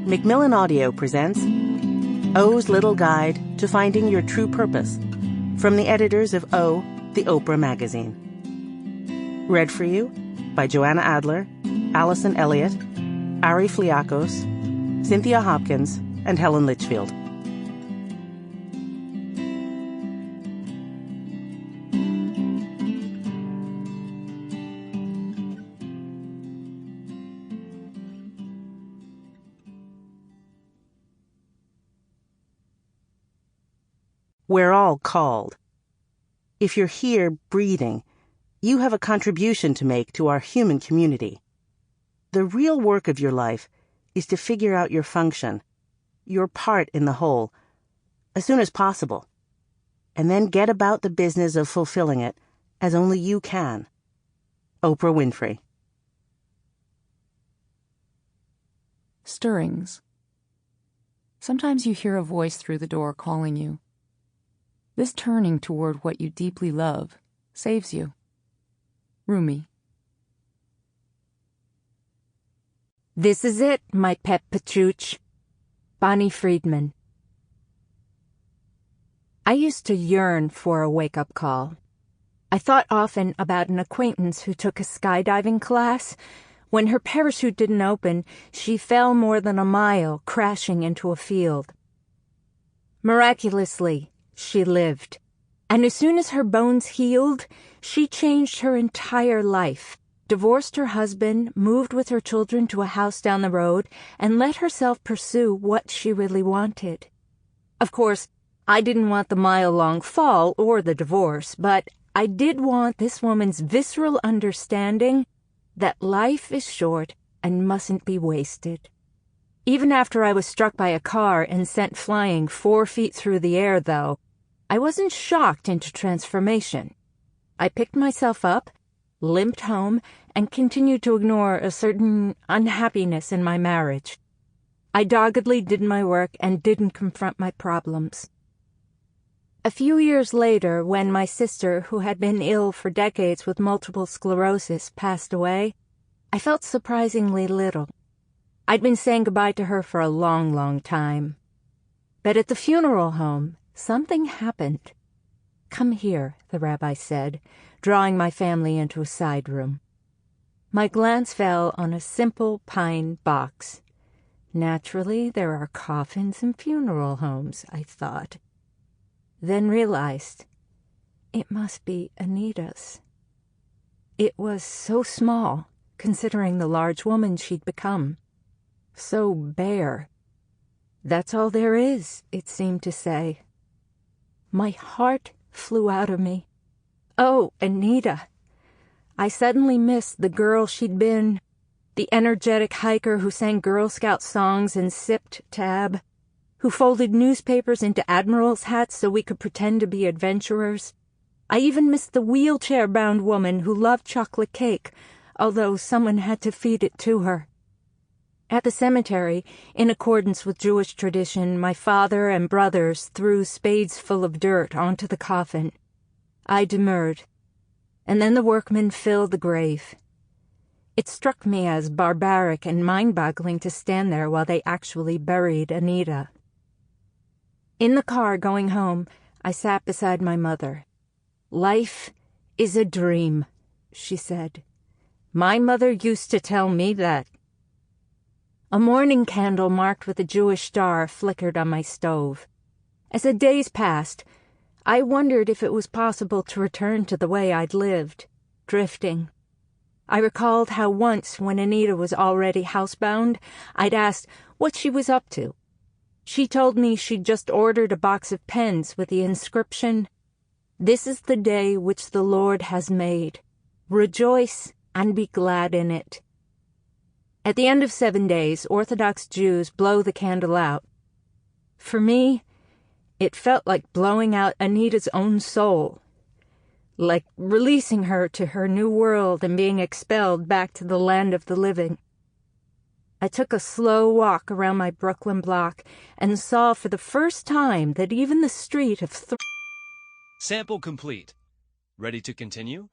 Macmillan Audio presents O's Little Guide to Finding Your True Purpose, from the editors of O, the Oprah Magazine. Read for you by Joanna Adler, Alison, Eliot, Ari Fliakos, Cynthia Hopkins, and Helen Litchfield. We're all called. If you're here breathing, you have a contribution to make to our human community. The real work of your life is to figure out your function, your part in the whole, as soon as possible, and then get about the business of fulfilling it as only you can. Oprah Winfrey. Stirrings. Sometimes you hear a voice through the door calling you. This turning toward what you deeply love saves you. Rumi. This is it, my pet Petruch. Bonnie Friedman. I used to yearn for a wake-up call. I thought often about an acquaintance who took a skydiving class. When her parachute didn't open, she fell more than a mile, crashing into a field. Miraculously, she lived, and as soon as her bones healed, she changed her entire life, divorced her husband, moved with her children to a house down the road, and let herself pursue what she really wanted. Of course, I didn't want the mile-long fall or the divorce, but I did want this woman's visceral understanding that life is short and mustn't be wasted. Even after I was struck by a car and sent flying 4 feet through the air, though, I wasn't shocked into transformation. I picked myself up, limped home, and continued to ignore a certain unhappiness in my marriage. I doggedly did my work and didn't confront my problems. A few years later, when my sister, who had been ill for decades with multiple sclerosis, passed away, I felt surprisingly little. I'd been saying goodbye to her for a long, long time. But at the funeral home, something happened. Come here, the rabbi said, drawing my family into a side room. My glance fell on a simple pine box. Naturally, there are coffins in funeral homes, I thought. Then realized it must be Anita's. It was so small, considering the large woman she'd become. So bare. That's all there is, it seemed to say. My heart flew out of me. Oh, Anita. I suddenly missed the girl she'd been, the energetic hiker who sang Girl Scout songs and sipped tab, who folded newspapers into admiral's hats so we could pretend to be adventurers. I even missed the wheelchair-bound woman who loved chocolate cake, although someone had to feed it to her. At the cemetery, in accordance with Jewish tradition, my father and brothers threw spades full of dirt onto the coffin. I demurred, and then the workmen filled the grave. It struck me as barbaric and mind-boggling to stand there while they actually buried Anita. In the car going home, I sat beside my mother. "Life is a dream," she said. "My mother used to tell me that." A mourning candle marked with a Jewish star flickered on my stove. As the days passed, I wondered if it was possible to return to the way I'd lived, drifting. I recalled how once, when Anita was already housebound, I'd asked what she was up to. She told me she'd just ordered a box of pens with the inscription, "This is the day which the Lord has made. Rejoice and be glad in it." At the end of 7 days, Orthodox Jews blow the candle out. For me, it felt like blowing out Anita's own soul, like releasing her to her new world and being expelled back to the land of the living. I took a slow walk around my Brooklyn block and saw for the first time that even the street of Sample complete. Ready to continue?